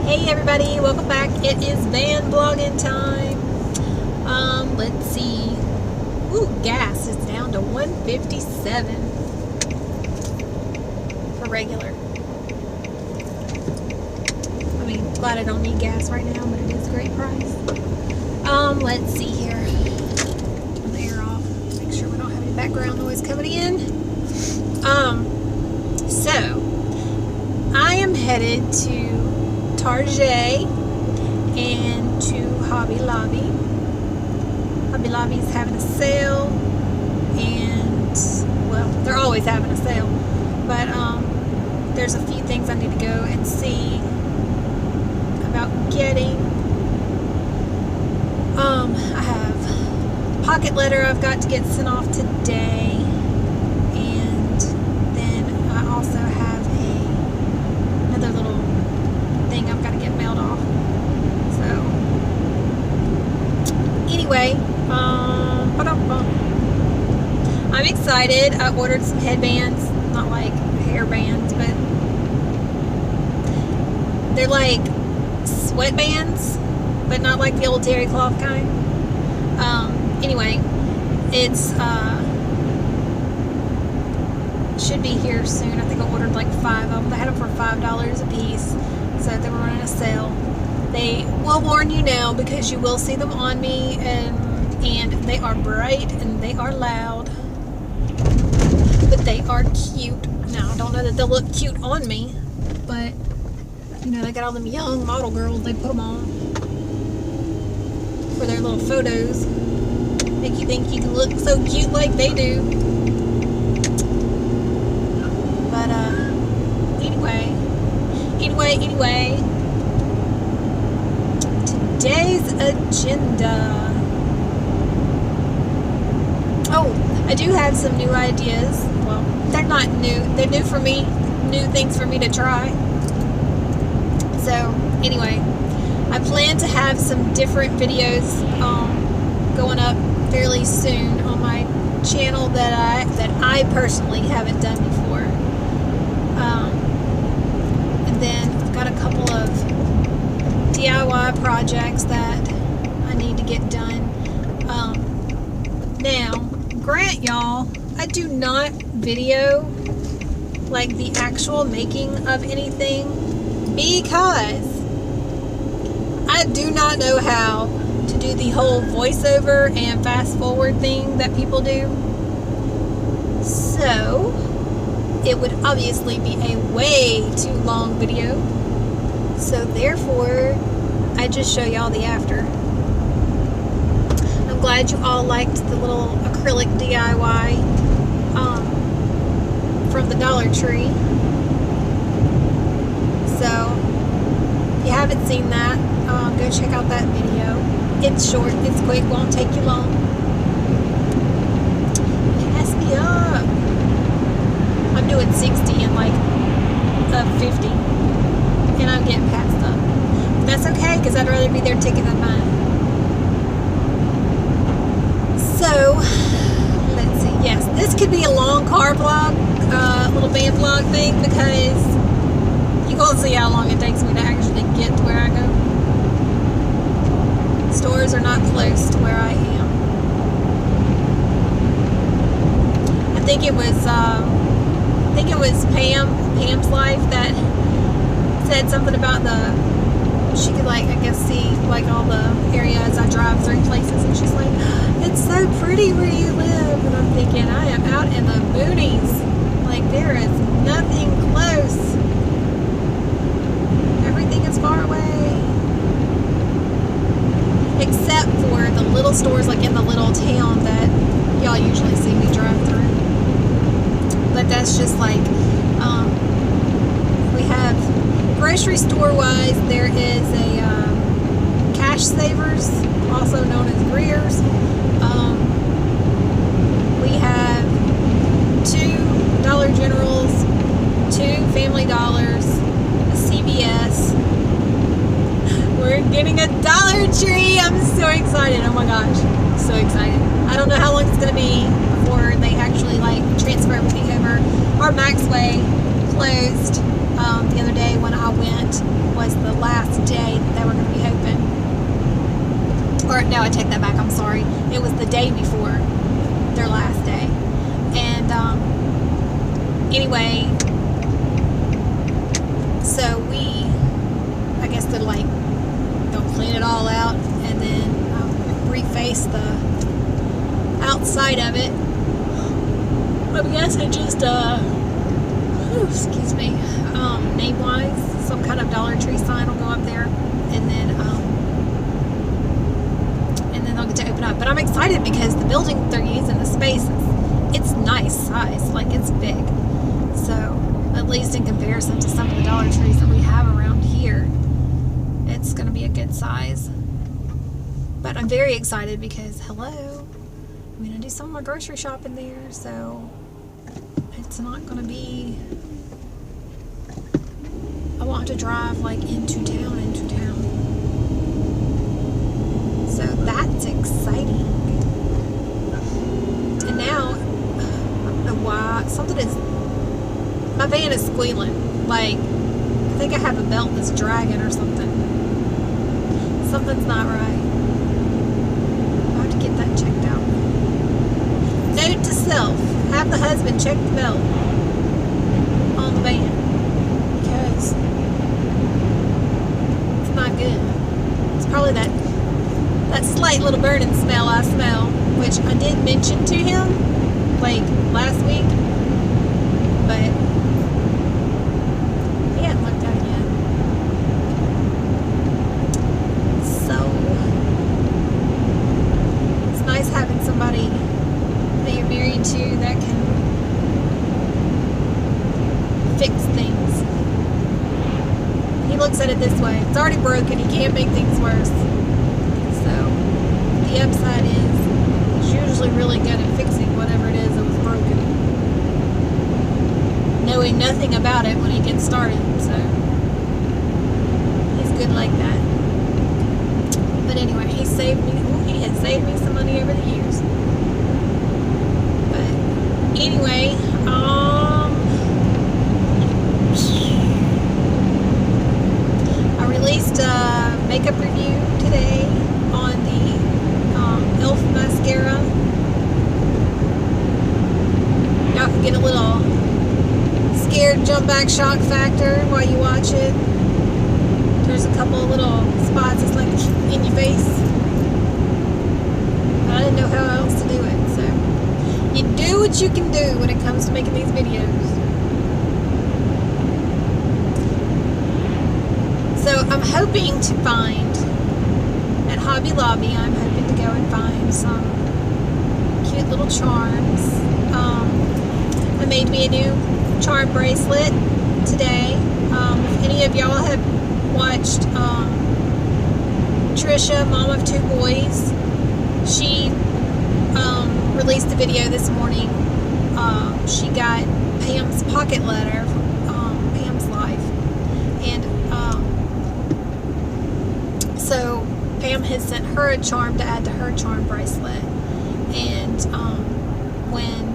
Hey everybody, welcome back. It is van vlogging time. Let's see. Ooh, gas is down to $1.57 for regular. I mean, glad I don't need gas right now, but it is a great price. Let's see here. Turn the air off. Make sure we don't have any background noise coming in. So I am headed to Target and to Hobby Lobby. Hobby Lobby's having a sale, and well, they're always having a sale, but there's a few things I need to go and see about getting. I have a pocket letter I've got to get sent off today, and then I also have another little thing I've got to get mailed off. So anyway, I'm excited. I ordered some headbands, not like hair bands, but they're like sweatbands, but not like the old terry cloth kind. Anyway, it's should be here soon. I think I ordered like 5 of them. I had them for $5 a piece, so they were running a sale. They will warn you now because you will see them on me, and they are bright and they are loud, but they are cute. Now I don't know that they'll look cute on me, but you know, they got all them young model girls, they put them on for their little photos, make you think you can look so cute like they do. But anyway, today's agenda. Oh, I do have some new ideas. Well, they're not new. They're new for me. New things for me to try. So anyway, I plan to have some different videos going up fairly soon on my channel that I personally haven't done before. And then I've got a couple of DIY projects that I need to get done. Now, grant y'all, I do not video like the actual making of anything because I do not know how to do the whole voiceover and fast forward thing that people do. So it would obviously be a way too long video. So therefore, I just show y'all the after. I'm glad you all liked the little acrylic DIY from the Dollar Tree. So if you haven't seen that, go check out that video. It's short, it's quick, won't take you long. Pass me up. I'm doing 60 in like 50, and I'm getting passed up. But that's okay, because I'd rather be their ticket than mine. So, let's see. Yes, this could be a long car vlog, little van vlog thing, because you gonna see how long it takes me to actually get to where I go. Stores are not close to where I am. I think it was Pam's Life that said something about she could like, I guess, see like all the areas I drive through places, and she's like, it's so pretty where you live, and I'm thinking, I am out in the boonies, like there is nothing close, everything is far away, except for the little stores like in the little town that y'all usually see me drive through. But that's just like, we have grocery store wise, there is a Cash Savers, also known as Greer's. We have 2 Dollar Generals, 2 Family Dollars, a CVS. We're getting a Dollar Tree. I'm so excited. Oh my gosh, so excited. I don't know how long it's going to be before they actually like transfer everything over. Our Maxway closed the other day when I went, was the last No, I take that back. I'm sorry. It was the day before their last day. And anyway, so we, I guess they'll clean it all out and then reface the outside of it. I guess it just, excuse me, name-wise, some kind of Dollar Tree sign will go up there, and then they'll get to open up. But I'm excited because the building they're using, the space, it's nice size, like it's big. So at least in comparison to some of the Dollar Trees that we have around here, it's going to be a good size. But I'm very excited because, hello, I'm going to do some of my grocery shopping there, so it's not going to be, I won't have to drive like into town. So that's exciting. And now, I don't know why, my van is squealing. Like, I think I have a belt that's dragging or something. Something's not right. I'll have to get that checked out. Note to self, have the husband check the belt on the van, because it's not good. It's probably that slight little burning smell I smell, which I did mention to him like last week, but he hadn't looked at it yet. So it's nice having somebody that you're married to that can fix things. He looks at it this way: it's already broken, he can't make things worse. So the upside is he's usually really good at fixing whatever it is that was broken, knowing nothing about it when he gets started. So he's good like that. But anyway, he has saved me some money over the years. But anyway, I released a makeup review today on the e.l.f. mascara. Y'all can get a little scared jump back shock factor while you watch it. There's a couple of little spots that's like in your face. I didn't know how else to do it, so you do what you can do when it comes to making these videos. So I'm hoping to find at Hobby Lobby, I'm hoping to go and find some cute little charms. I made me a new charm bracelet today. If any of y'all have watched Trisha, mom of two boys, she released a video this morning. She got Pam's pocket letter from Pam's life, and so Pam has sent her a charm to add to her charm bracelet. And when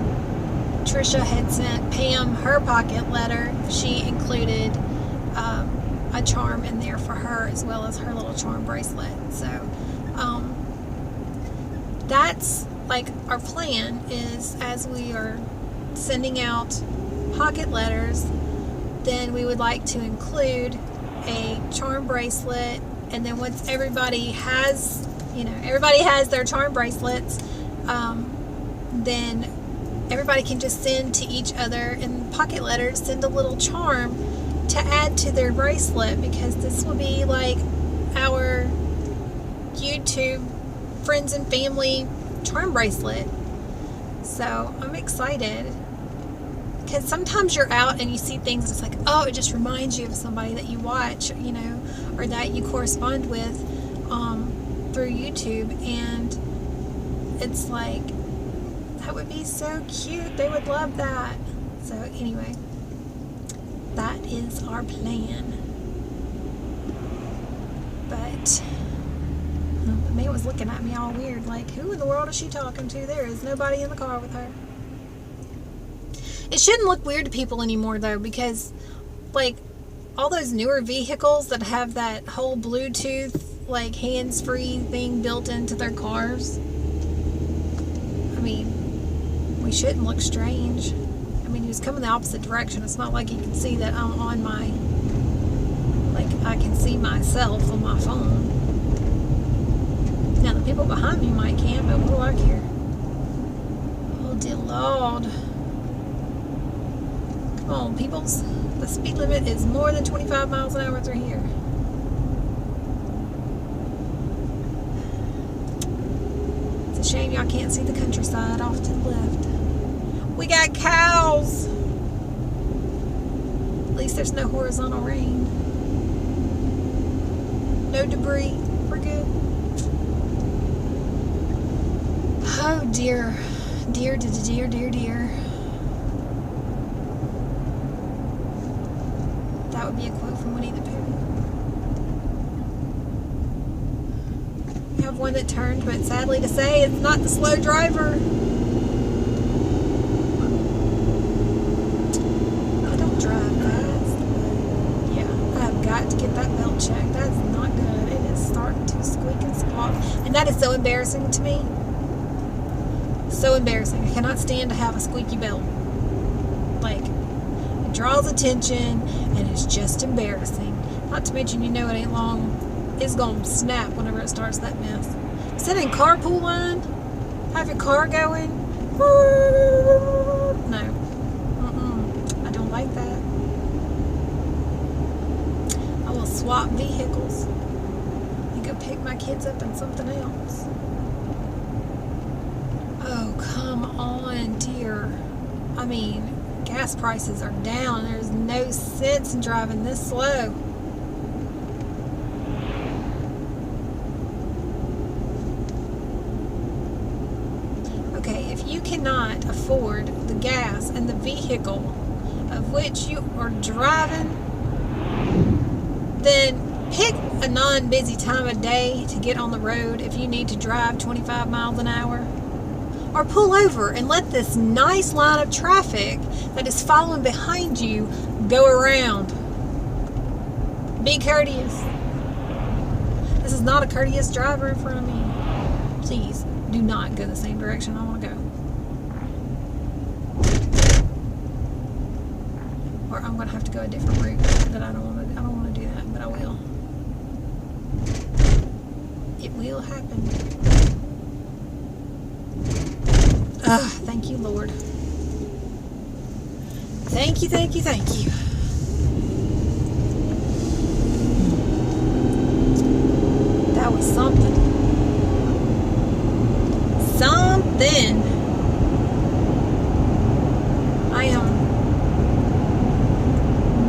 Trisha had sent Pam her pocket letter, she included a charm in there for her as well as her little charm bracelet. So that's like our plan, is as we are sending out pocket letters, then we would like to include a charm bracelet. And then once everybody has their charm bracelets, then everybody can just send to each other in pocket letters, send a little charm to add to their bracelet, because this will be like our YouTube friends and family charm bracelet. So I'm excited, because sometimes you're out and you see things, it's like, oh, it just reminds you of somebody that you watch, or that you correspond with through YouTube, and it's like, that would be so cute. They would love that. So anyway, that is our plan. But May was looking at me all weird, like, who in the world is she talking to? There is nobody in the car with her. It shouldn't look weird to people anymore, though, because, like, all those newer vehicles that have that whole Bluetooth like hands-free thing built into their cars. I mean, we shouldn't look strange. I mean, he was coming the opposite direction. It's not like he can see that I'm on my, like I can see myself on my phone. Now the people behind me might can, but what do I care? Oh dear Lord. Come on, peoples. The speed limit is more than 25 miles an hour through here. It's a shame y'all can't see the countryside off to the left. We got cows! At least there's no horizontal rain. No debris. We're good. Oh dear. Dear, dear, dear, dear. That would be a quote from Winnie the Pooh. We have one that turned, but sadly to say, it's not the slow driver. I don't drive fast. Yeah, I've got to get that belt checked. That's not good. It is starting to squeak and squawk. And that is so embarrassing to me. So embarrassing. I cannot stand to have a squeaky belt. Like, it draws attention and it's just embarrassing. Not to mention, you know, it ain't long. It's gonna snap whenever it starts that mess. Sit in carpool line, have your car going. No. I don't like that. I will swap vehicles and go pick my kids up in something else. Oh, come on, dear. I mean, gas prices are down. There's no sense in driving this slow. Okay, if you cannot afford the gas and the vehicle of which you are driving, then pick a non-busy time of day to get on the road if you need to drive 25 miles an hour. Or pull over and let this nice line of traffic that is following behind you go around. Be courteous. This is not a courteous driver in front of me. Please do not go the same direction I want to go. Or I'm going to have to go a different route that I don't want to do that, but I will. It will happen. Thank you, Lord. Thank you, thank you, thank you. That was something. Something. I am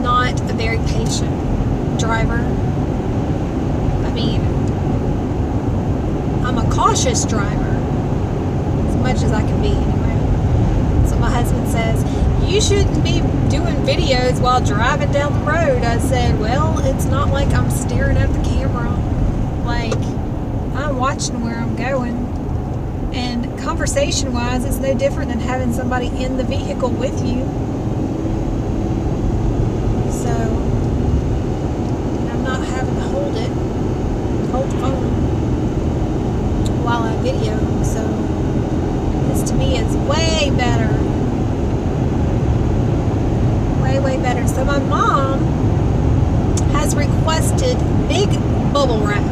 not a very patient driver. I mean, I'm a cautious driver. Much as I can be anyway. So my husband says, you shouldn't be doing videos while driving down the road. I said, well, it's not like I'm staring at the camera. Like, I'm watching where I'm going. And conversation wise, it's no different than having somebody in the vehicle with you. So I'm not having to hold the phone while I video. So this to me is way better. Way better. So my mom has requested big bubble wrap.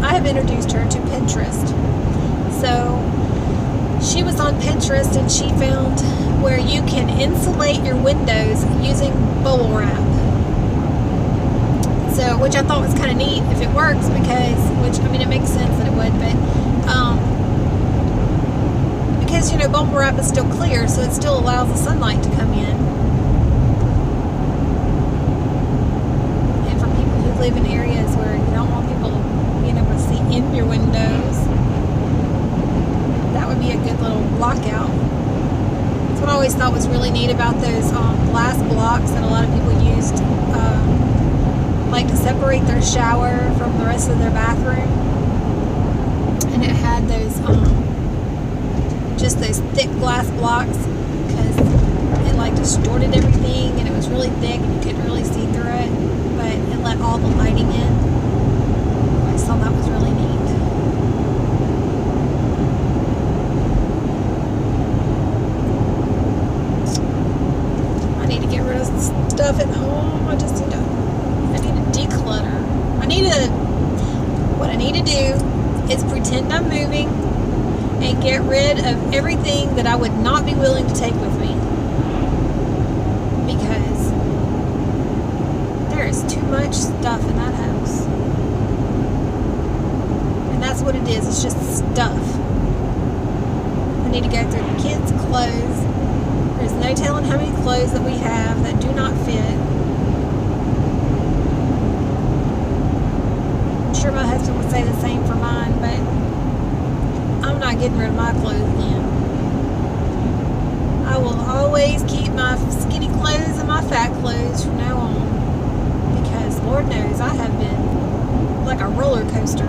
I have introduced her to Pinterest. So she was on Pinterest and she found where you can insulate your windows using bubble wrap. So, which I thought was kind of neat if it works, because, which, I mean, it makes sense that it would, but because, you know, bubble wrap is still clear, so it still allows the sunlight to come in. And for people who live in areas where you don't want people being able to see in your windows, that would be a good little lockout. That's what I always thought was really neat about those glass blocks that a lot of people used, like to separate their shower from the rest of their bathroom. And it had those just those thick glass blocks, because it like distorted everything and it was really thick and you couldn't really see through it, but it let all the lighting in. I just thought that was really neat. I need to get rid of stuff at home. I need to declutter. What I need to do is pretend I'm moving and get rid of everything that I would not be willing to take with me. Because there is too much stuff in that house. And that's what it is. It's just stuff. I need to go through the kids' clothes. There's no telling how many clothes that we have that do not fit. I'm sure my husband would say the same for mine, but I'm not getting rid of my clothes again. I will always keep my skinny clothes and my fat clothes from now on. Because Lord knows I have been like a roller coaster.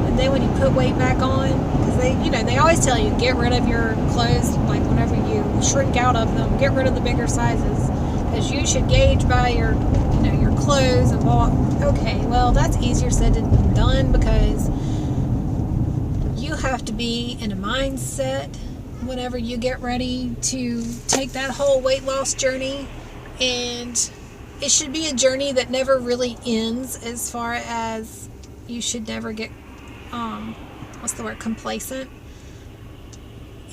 And then when you put weight back on, because they always tell you, get rid of your clothes, like whenever you shrink out of them, get rid of the bigger sizes. Because you should gauge by your clothes and walk. Okay, well, that's easier said than done, because you have to be in a mindset whenever you get ready to take that whole weight loss journey, and it should be a journey that never really ends, as far as you should never get complacent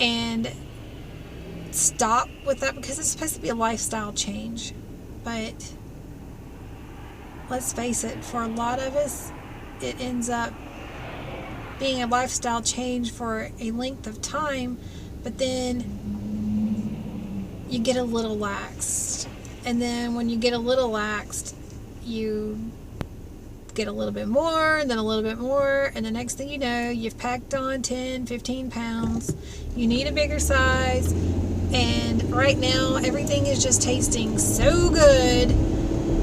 and stop with that, because it's supposed to be a lifestyle change. But let's face it, for a lot of us it ends up being a lifestyle change for a length of time, but then you get a little laxed. And then when you get a little laxed, you get a little bit more, and then a little bit more, and the next thing you know, you've packed on 10, 15 pounds. You need a bigger size, and right now everything is just tasting so good,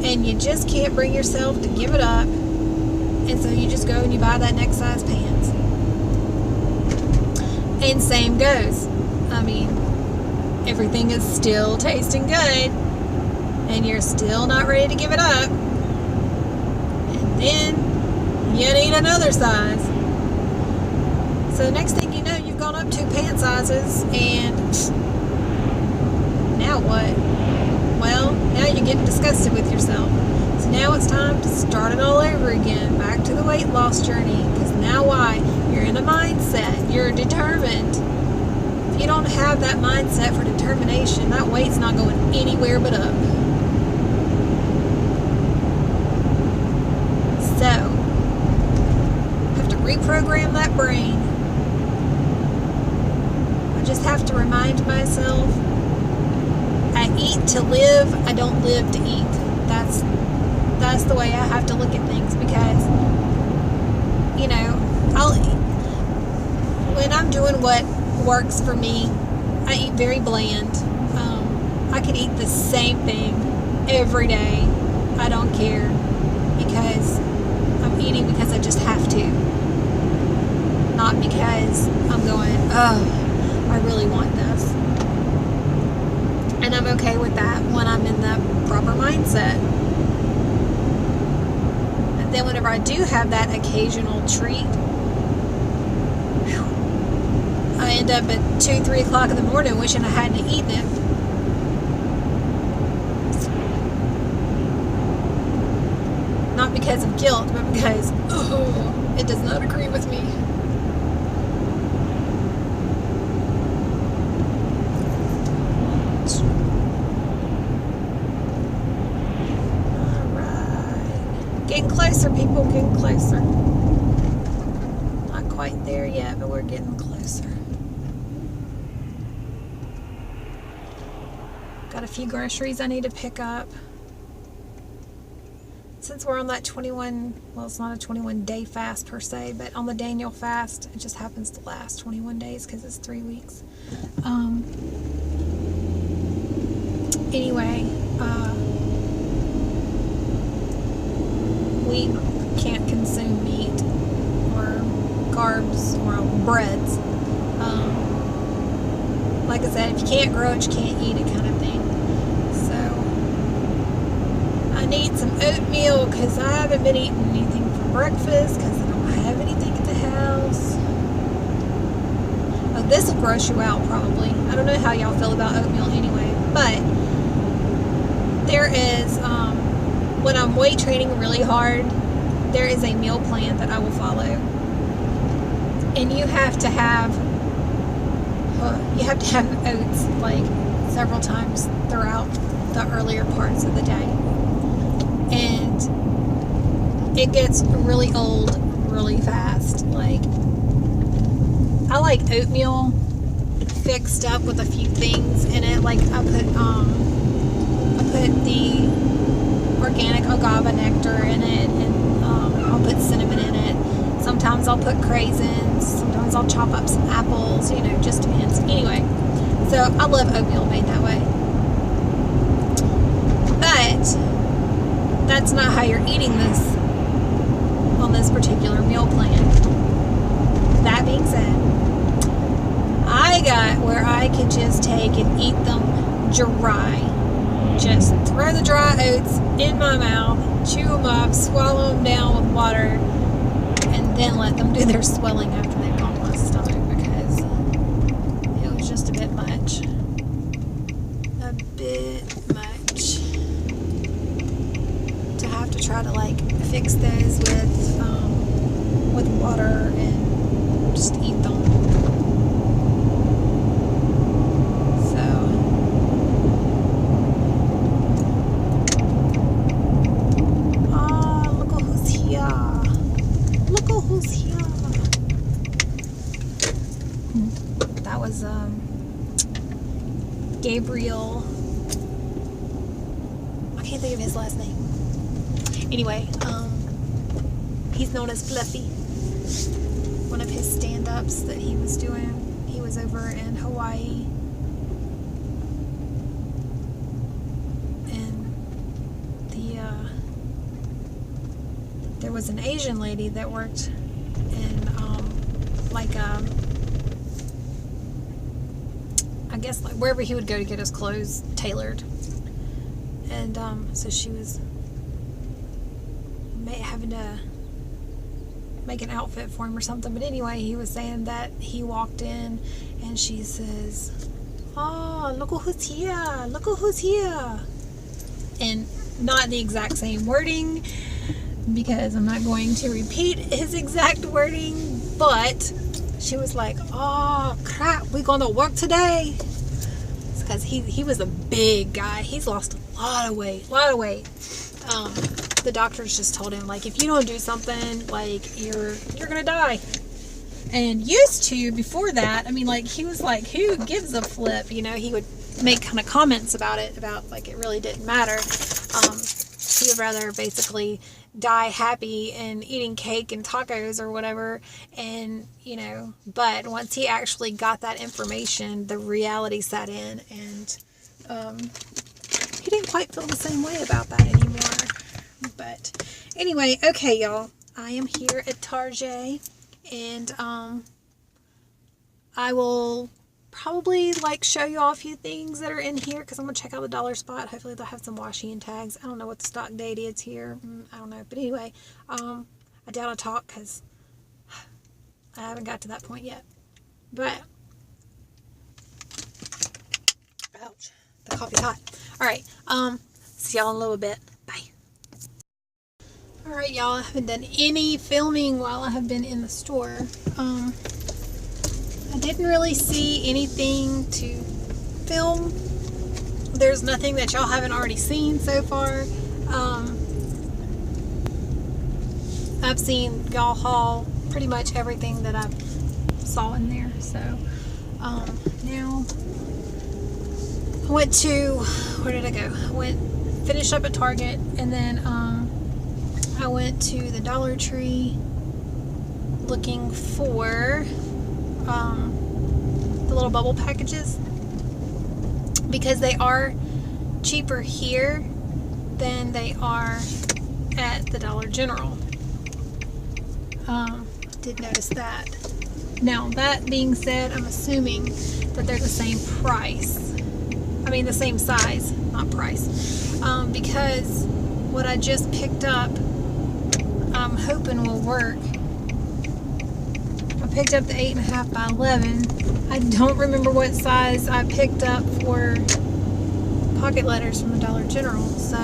and you just can't bring yourself to give it up, and so you just go and you buy that next size pants. And same goes. I mean, everything is still tasting good, and you're still not ready to give it up, and then you need another size. So next thing you know, you've gone up 2 pant sizes, and now what? Well, now you're getting disgusted with yourself. So now it's time to start it all over again, back to the weight loss journey. Because now why? You're in a mindset. You're determined. If you don't have that mindset for determination, that weight's not going anywhere but up. So, I have to reprogram that brain. I just have to remind myself, I eat to live, I don't live to eat. That's the way I have to look at things, because, when I'm doing what works for me, I eat very bland. I could eat the same thing every day. I don't care, because I'm eating because I just have to. Not because I'm going, oh, I really want this. And I'm okay with that when I'm in that proper mindset. And then whenever I do have that occasional treat, I end up at 2, 3 o'clock in the morning wishing I hadn't eaten it. Not because of guilt, but because, it does not agree with me. Getting closer, people, getting closer. Not quite there yet, but we're getting closer. Got a few groceries I need to pick up. Since we're on that 21, well, it's not a 21-day fast per se, but on the Daniel fast, it just happens to last 21 days because it's 3 weeks. Anyway, we can't consume meat or carbs or breads. Like I said, if you can't grow it, you can't eat it, kind of thing. So I need some oatmeal because I haven't been eating anything for breakfast because I don't have anything at the house. Oh, this will gross you out probably. I don't know how y'all feel about oatmeal anyway, but there is, when I'm weight training really hard, there is a meal plan that I will follow. And you have to have oats like several times throughout the earlier parts of the day. And it gets really old really fast. Like, I like oatmeal fixed up with a few things in it. Like I put the organic agave nectar in it, and I'll put cinnamon in it. Sometimes I'll put craisins. Sometimes I'll chop up some apples. You know, just depends. Anyway, so I love oatmeal made that way. But that's not how you're eating this on this particular meal plan. That being said, I got where I could just take and eat them dry. Just throw the dry oats in my mouth, chew them up, swallow them down with water, and then let them do their swelling after they've gone my stomach, because it was just a bit much. A bit much. To have to try to like fix those with water and just eat them. That was Gabriel. I can't think of his last name. Anyway, he's known as Fluffy. One of his stand-ups that he was doing. He was over in Hawaii. And there was an Asian lady that worked in I guess like wherever he would go to get his clothes tailored. And so she was having to make an outfit for him or something. But anyway, he was saying that he walked in and she says, "Oh, look who's here, look who's here." And not the exact same wording, because I'm not going to repeat his exact wording, but she was like, "Oh crap, we gonna work today?" It's because he was a big guy. He's lost a lot of weight. The doctors just told him, like, if you don't do something, like, you're gonna die. And used to, before that, I mean, like, he was like, who gives a flip? You know, he would make kind of comments about it, about like it really didn't matter. He would rather basically die happy and eating cake and tacos or whatever. And, you know, but once he actually got that information, the reality set in, and he didn't quite feel the same way about that anymore. But anyway, okay, y'all, I am here at Target, and I will probably like show you all a few things that are in here, because I'm gonna check out the dollar spot. Hopefully they'll have some washi and tags. I don't know what the stock date is here. I don't know, but anyway, I doubt I'll talk because I haven't got to that point yet. But ouch, the coffee's hot. All right, see y'all in a little bit. Bye. All right, y'all, I haven't done any filming while I have been in the store. I didn't really see anything to film. There's nothing that y'all haven't already seen so far. I've seen y'all haul pretty much everything that I saw in there. So now I went to, where did I go? I finished up at Target, and then I went to the Dollar Tree looking for the little bubble packages, because they are cheaper here than they are at the Dollar General. Did notice that. Now, that being said, I'm assuming that they're the same price. I mean, the same size, not price. Because what I just picked up, I'm hoping will work. I picked up the 8.5 by 11. I don't remember what size I picked up for pocket letters from the Dollar General, so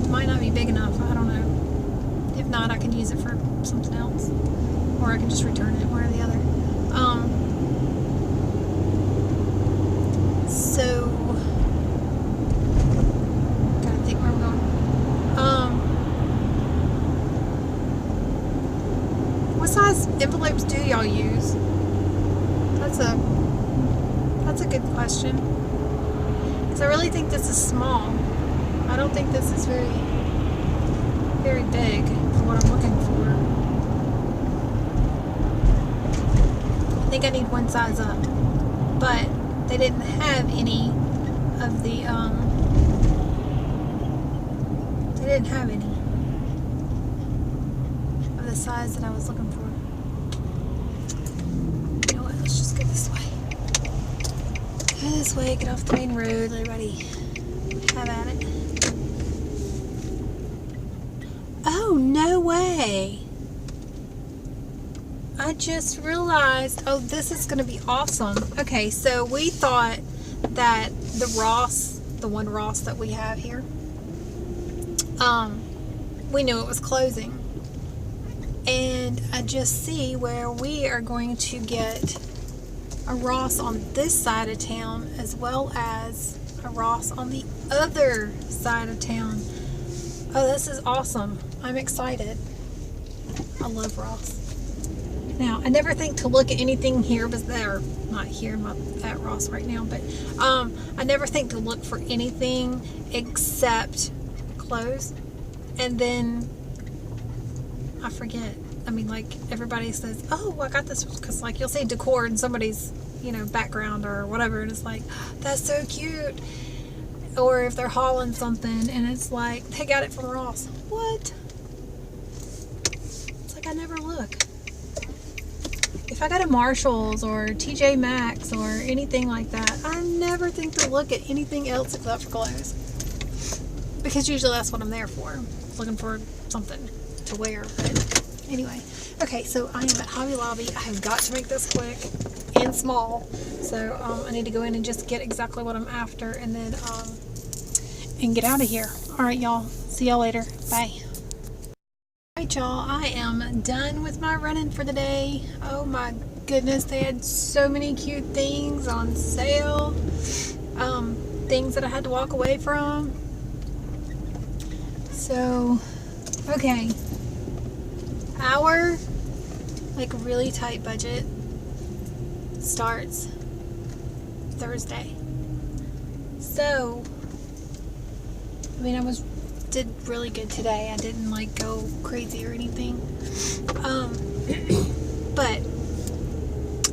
it might not be big enough. I don't know. If not, I can use it for something else, or I can just return it, one or the other. So gotta think where we're going. What size envelopes do y'all use? That's a good question. Because I really think this is small. I don't think this is very, very big for what I'm looking for. I think I need one size up. But they didn't have any of the, they didn't have any of the size that I was looking for. You know what, let's just go this way. Go this way, get off the main road, let everybody have at it. Oh, no way! I just realized, oh, this is going to be awesome. Okay, so we thought that the Ross, the one Ross that we have here, we knew it was closing. And I just see where we are going to get a Ross on this side of town as well as a Ross on the other side of town. Oh, this is awesome. I'm excited. I love Ross. Now, I never think to look at anything here, but they're not here, I'm at Ross right now, but I never think to look for anything except clothes, and then I forget. I mean, like, everybody says, oh, I got this, because, like, you'll see decor in somebody's, you know, background or whatever, and it's like, that's so cute. Or if they're hauling something, and it's like, they got it from Ross. What? It's like, I never look. If I go to Marshall's or TJ Maxx or anything like that, I never think to look at anything else except for clothes. Because usually that's what I'm there for. Looking for something to wear. But anyway. Okay, so I am at Hobby Lobby. I have got to make this quick and small. So I need to go in and just get exactly what I'm after and then and get out of here. Alright, y'all. See y'all later. Bye. Alright, y'all, I am done with my running for the day. Oh my goodness, they had so many cute things on sale. Things that I had to walk away from. So, okay. Our, like, really tight budget starts Thursday. So, I mean, did really good today. I didn't like go crazy or anything. But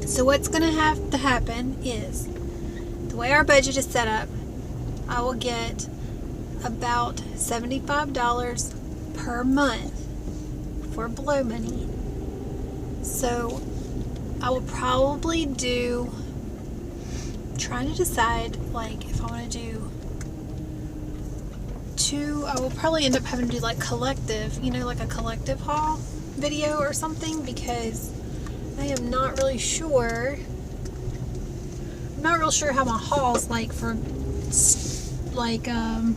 so what's gonna have to happen is the way our budget is set up, I will get about $75 per month for blow money. So I will probably trying to decide, like, if I want to do I will probably end up having to do like collective, you know, like a collective haul video or something, because I am not really sure. I'm not real sure how my hauls, like, for like I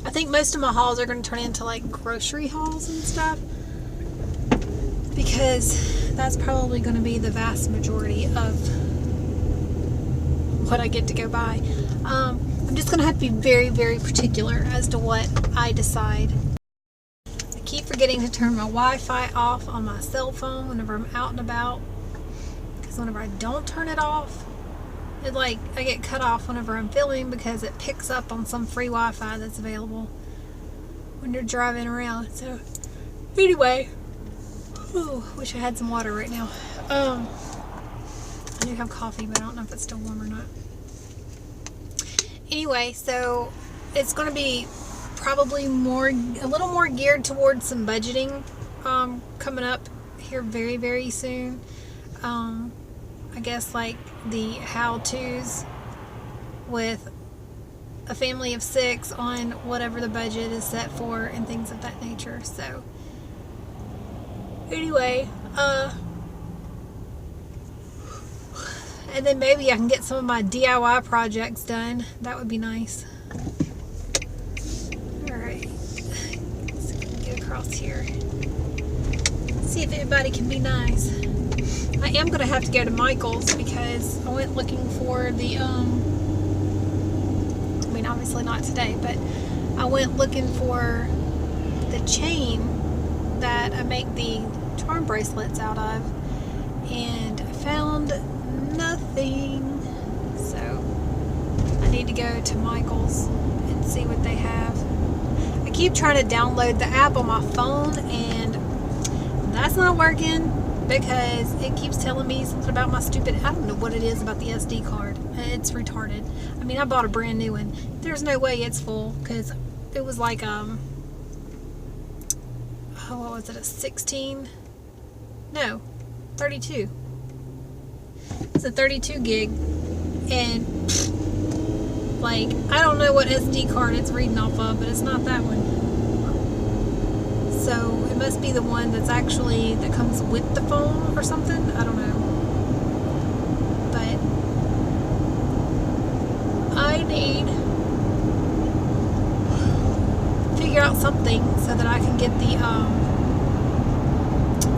think most of my hauls are going to turn into like grocery hauls and stuff, because that's probably going to be the vast majority of what I get to go buy. I'm just going to have to be very, very particular as to what I decide. I keep forgetting to turn my Wi-Fi off on my cell phone whenever I'm out and about, because whenever I don't turn it off, I get cut off whenever I'm filming, because it picks up on some free Wi-Fi that's available when you're driving around. So anyway, wish I had some water right now. I do have coffee, but I don't know if it's still warm or not. Anyway, so it's going to be probably a little more geared towards some budgeting coming up here very, very soon. I guess like the how-tos with a family of 6 on whatever the budget is set for and things of that nature. So anyway, and then maybe I can get some of my DIY projects done. That would be nice. Alright, let's see if we can get across here. See if anybody can be nice. I am going to have to go to Michael's because I went looking for the, I mean obviously not today, but I went looking for the chain that I make the charm bracelets out of, and I found nothing. So I need to go to Michael's and see what they have. I keep trying to download the app on my phone and that's not working because it keeps telling me something about my stupid, I don't know what it is about the SD card. It's retarded. I mean, I bought a brand new one. There's no way it's full because it was like oh, what was it, a 16? No, 32. It's a 32 gig, and like, I don't know what SD card it's reading off of, but it's not that one. So it must be the one that's actually, that comes with the phone or something. I don't know. But I need to figure out something so that I can get the,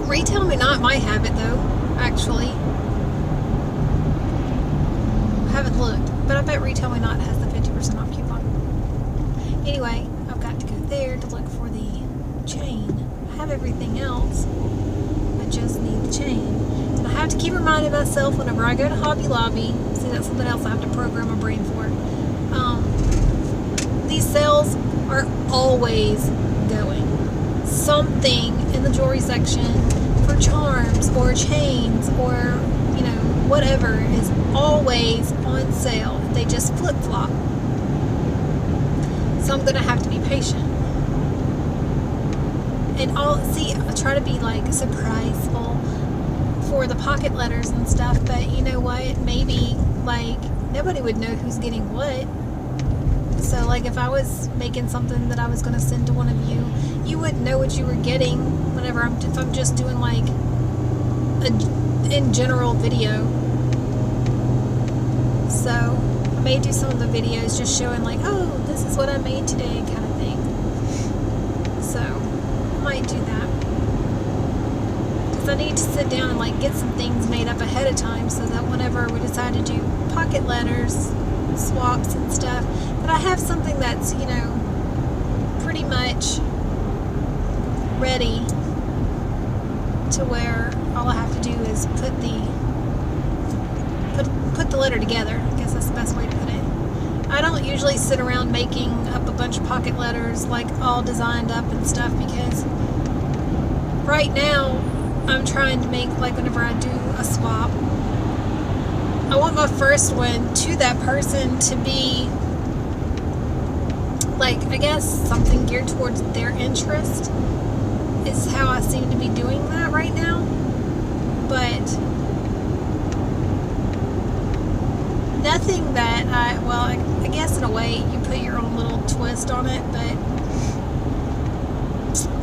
Retail Me Not might have it though, actually. I haven't looked, but I bet Retail Me Not has the 50% off coupon. Anyway, I've got to go there to look for the chain. I have everything else. I just need the chain. And I have to keep reminding myself whenever I go to Hobby Lobby, see, that's something else I have to program my brain for. These sales are always going. Something in the jewelry section for charms or chains or, you know, whatever is always on sale. They just flip-flop. So I'm gonna have to be patient. And I try to be like surpriseful for the pocket letters and stuff, but you know what? Maybe like nobody would know who's getting what. So like if I was making something that I was gonna send to one of you, you wouldn't know what you were getting whenever if I'm just doing like a in general video. So I may do some of the videos just showing like, oh, this is what I made today kind of thing. So I might do that. Because I need to sit down and like get some things made up ahead of time so that whenever we decide to do pocket letters, swaps and stuff, that I have something that's, you know, pretty much ready to where all I have to do is put the letter together. I guess that's the best way to put it. I don't usually sit around making up a bunch of pocket letters like all designed up and stuff because right now I'm trying to make, like whenever I do a swap, I want my first one to that person to be like, I guess something geared towards their interest is how I seem to be doing that right now. But nothing that I guess in a way you put your own little twist on it, but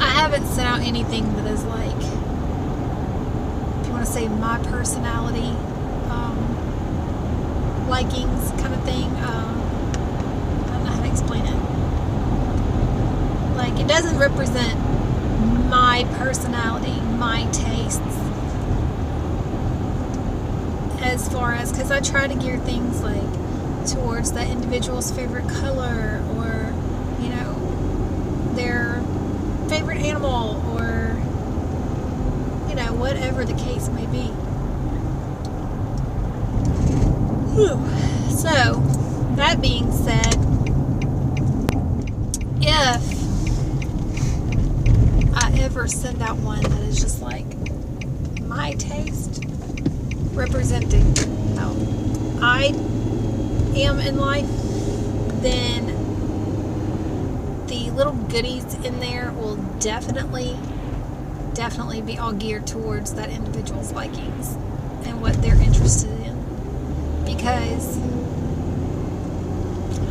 I haven't sent out anything that is like, if you want to say my personality, likings kind of thing. I don't know how to explain it. Like, it doesn't represent my personality, my tastes, as far as, because I try to gear things like towards that individual's favorite color, or, you know, their favorite animal, or, you know, whatever the case may be. Whew. So, that being said, if I ever send out one that is just like my taste, representing how I am in life, then the little goodies in there will definitely be all geared towards that individual's likings and what they're interested in. Because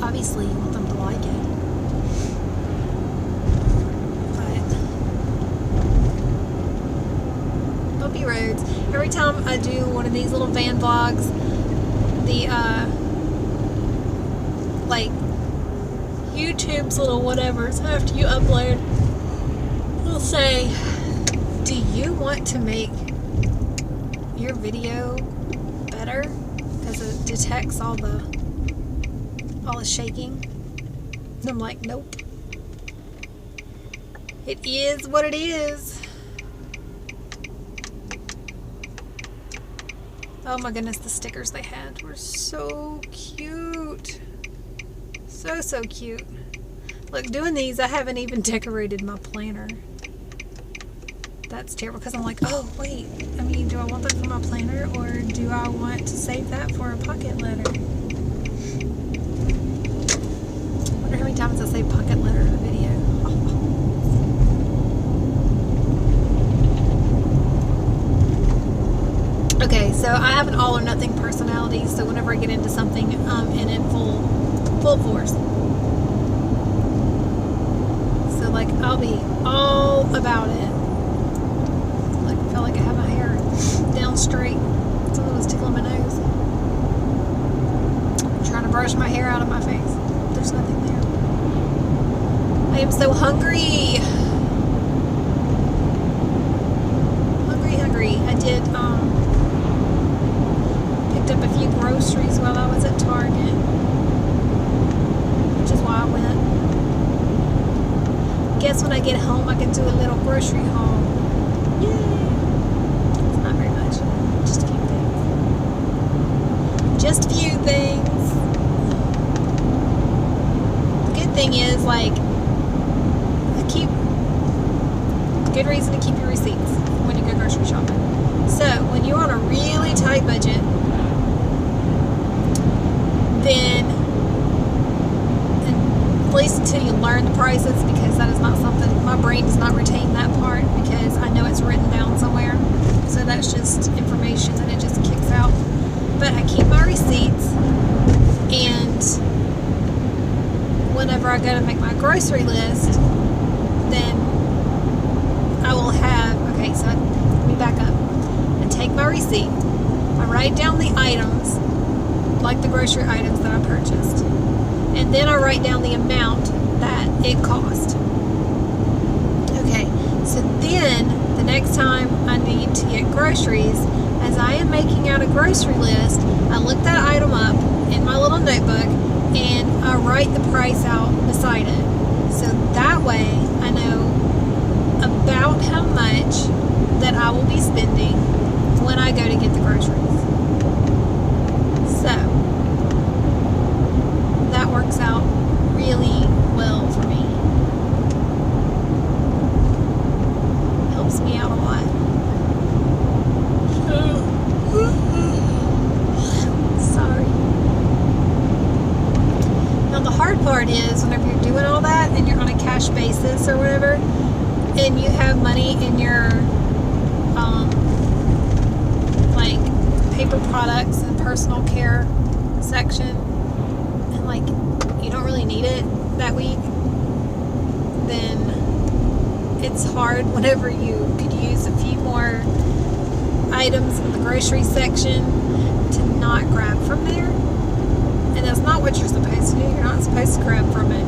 obviously you want them to like it. But bumpy roads. Every time I do one of these little van vlogs, the like YouTube's little whatevers after you upload will say, do you want to make your video better because it detects all the shaking? And I'm like, nope. It is what it is. Oh my goodness, the stickers they had were so cute. So cute. Look, doing these, I haven't even decorated my planner. That's terrible because I'm like, oh wait, I mean, do I want that for my planner or do I want to save that for a pocket letter? I wonder how many times I say pocket letter in a video. Oh. Okay, so I have an all or nothing personality, so whenever I get into something, I'm in it full force. So like, I'll be all about it. Like, I feel like I have my hair down straight. Something was tickling my nose. I'm trying to brush my hair out of my face. There's nothing there. I am so hungry. Hungry. I did, picked up a few groceries while I was at Target, which is why I went. Guess when I get home, I can do a little grocery haul. Yay! It's not very much. Just a few things. Just a few things. The good thing is, like, good reason to keep your receipts when you go grocery shopping. So, when you're on a really tight budget, then, at least until you learn the prices, because that is not something, my brain does not retain that part because I know it's written down somewhere. So that's just information that it just kicks out. But I keep my receipts, and whenever I go to make my grocery list, then I will have, okay, so let me back up. I take my receipt, I write down the items, like the grocery items that I purchased, and then I write down the amount that it cost. Okay, so then the next time I need to get groceries, as I am making out a grocery list, I look that item up in my little notebook and I write the price out beside it. So that way I know about how much that I will be spending when I go to get the groceries. So that works out really well for me. Helps me out a lot. Sorry. Now the hard part is whenever you're doing all that and you're on a cash basis or whatever, and you have money in your like paper products and personal care section, and like you don't really need it that week, then it's hard whenever you could use a few more items in the grocery section to not grab from there. And that's not what you're supposed to do. You're not supposed to grab from it.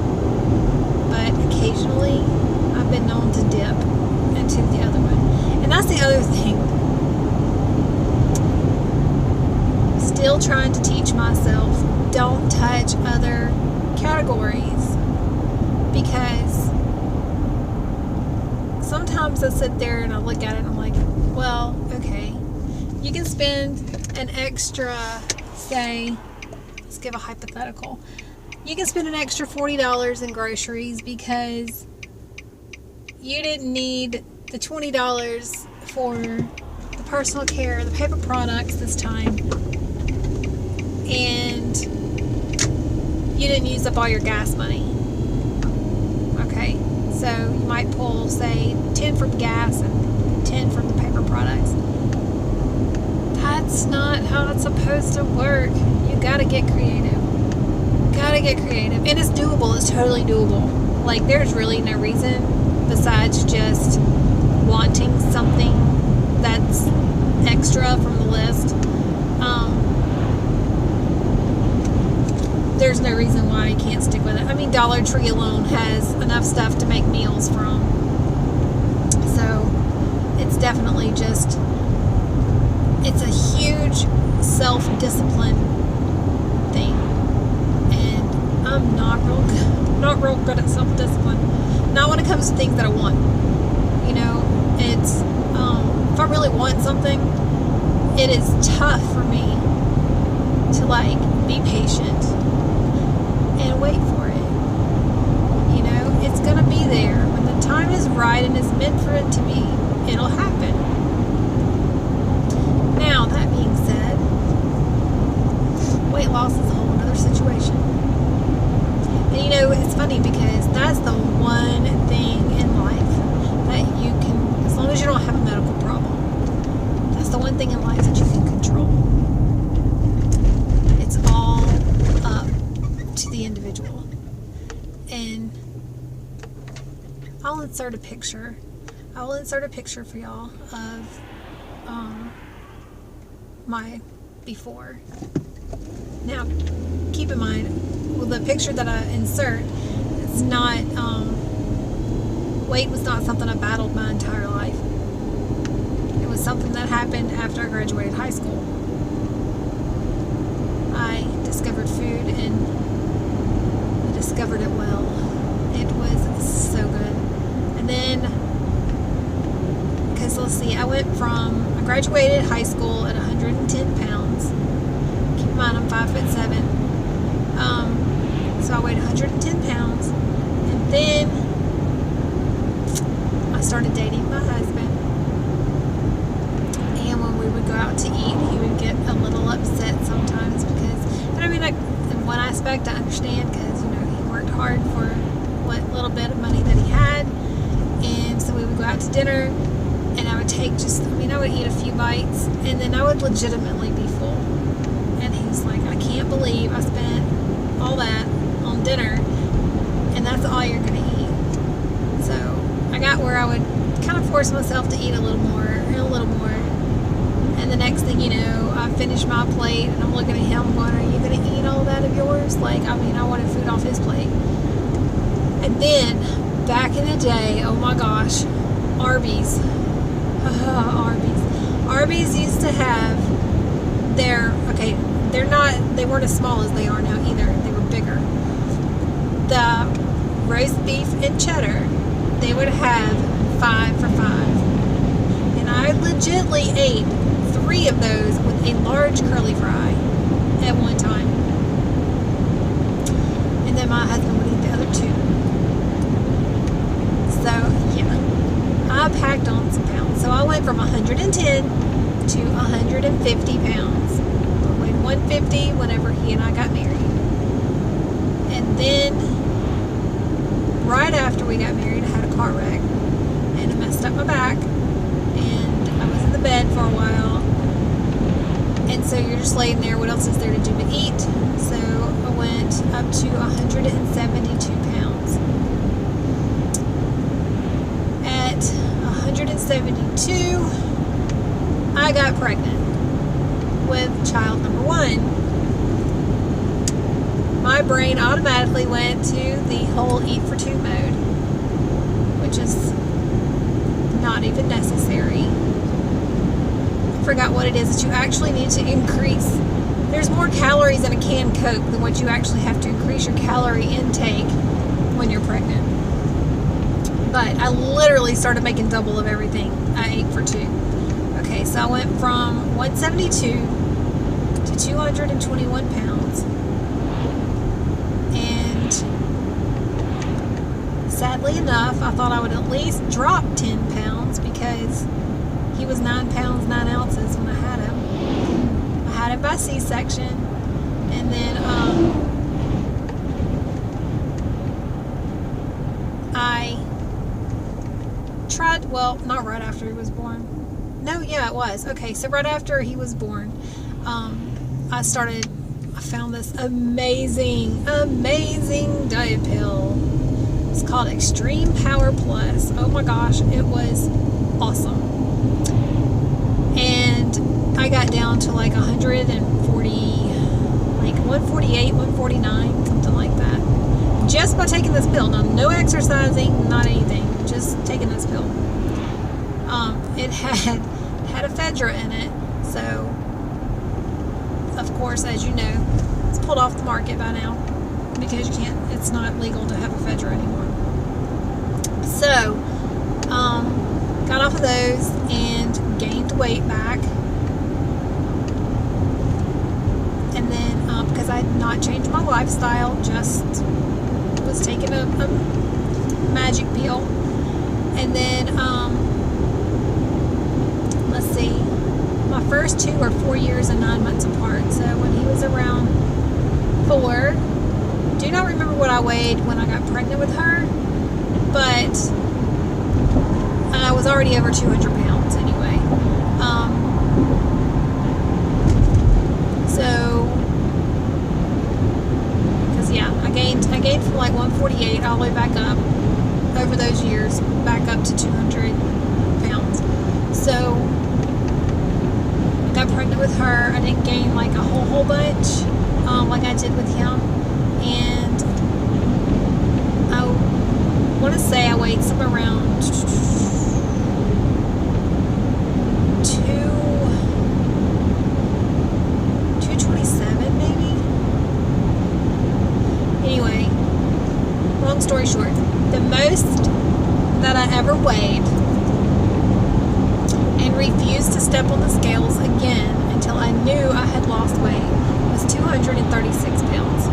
But occasionally I've been known to dip into the other one. And that's the other thing. Still trying to teach myself, don't touch other categories. Because sometimes I sit there and I look at it and I'm like, well, okay, you can spend an extra, say, let's give a hypothetical. You can spend an extra $40 in groceries because you didn't need the $20 for the personal care, the paper products this time, and you didn't use up all your gas money. Okay, so you might pull, say, 10 from gas and 10 from the paper products. That's not how it's supposed to work. You gotta get creative. Gotta get creative. And it's doable. It's totally doable. Like, there's really no reason besides just wanting something that's extra from the list. There's no reason why I can't stick with it. I mean, Dollar Tree alone has enough stuff to make meals from. So, it's definitely just, it's a huge self-discipline thing. And I'm not real good at self-discipline. Not when it comes to things that I want. You know, it's, if I really want something, it is tough for me to, like, be patient and wait for it. You know, it's gonna be there. When the time is right and is meant for it to be, it'll happen. Now, that being said, weight loss is a whole other situation. And you know, it's funny because that's the one thing in life that you can, as long as you don't have a medical problem, that's the one thing in life that you can control. It's all up to the individual. And I'll insert a picture. I will insert a picture for y'all of my before. Now, keep in mind, well, the picture that I insert, it's not, weight was not something I battled my entire life. It was something that happened after I graduated high school. I discovered food and I discovered it well. It was so good. And then, because let's see, I graduated high school at 110 pounds. Keep in mind, I'm 5'7". So I weighed 110 pounds. And then I started dating my husband. And when we would go out to eat, he would get a little upset sometimes because, and I mean, in one aspect I understand because, you know, he worked hard for what little bit of money that he had. And so we would go out to dinner and I would take I would eat a few bites and then I would legitimately be full. And he's like, I can't believe I spent all that on dinner and that's all you're going to eat. So I got where I would kind of force myself to eat a little more and a little more. And the next thing you know, I finished my plate and I'm looking at him going, are you going to eat all that of yours? Like, I mean, I wanted food off his plate. And then, back in the day, oh my gosh, Arby's. Arby's used to have they weren't as small as they are now either. They were bigger. The roast beef and cheddar, they would have 5 for $5. And I legitimately ate 3 of those with a large curly fry at one time. And then my husband would eat the other 2. So, yeah, I packed on some pounds. So I went from 110 to 150 pounds. I weighed 150 whenever he and I got married. And then, right after we got married, I had a car wreck. And it messed up my back. And I was in the bed for a while. And so you're just laying there. What else is there to do but eat? So I went up to 172 pounds. At 172, I got pregnant with child number 1. My brain automatically went to the whole eat for 2 mode, which is not even necessary. I forgot what it is that you actually need to increase. There's more calories in a canned Coke than what you actually have to increase your calorie intake when you're pregnant. But I literally started making double of everything I ate for 2. Okay, so I went from 172 to 221 pounds. And sadly enough, I thought I would at least drop 10 pounds because he was 9 pounds, 9 ounces when I had him. I had him by C-section. And then I tried, well, not right after he was born. No, yeah, it was. Okay, so right after he was born, I started I found this amazing diet pill. It's called Extreme Power Plus. Oh my gosh, it was awesome. And I got down to like 140, like 148, 149, something like that. Just by taking this pill. Now, no exercising, not anything. Just taking this pill. It had ephedra in it. So, of course, as you know, it's pulled off the market by now. Because it's not legal to have ephedra anymore. So, got off of those and gained weight back. And then, because I had not changed my lifestyle, just was taking a magic pill. And then, let's see, my first 2 are 4 years and 9 months apart. So when he was around 4, do not remember what I weighed when I got pregnant with her, but I was already over 200 pounds anyway. So, because yeah, I gained from like 148 all the way back up over those years, back up to 200 pounds. So, I got pregnant with her. I didn't gain like a whole bunch like I did with him. And I want to say I weighed somewhere around 227 maybe. Anyway, long story short, the most that I ever weighed and refused to step on the scales again until I knew I had lost weight was 236 pounds.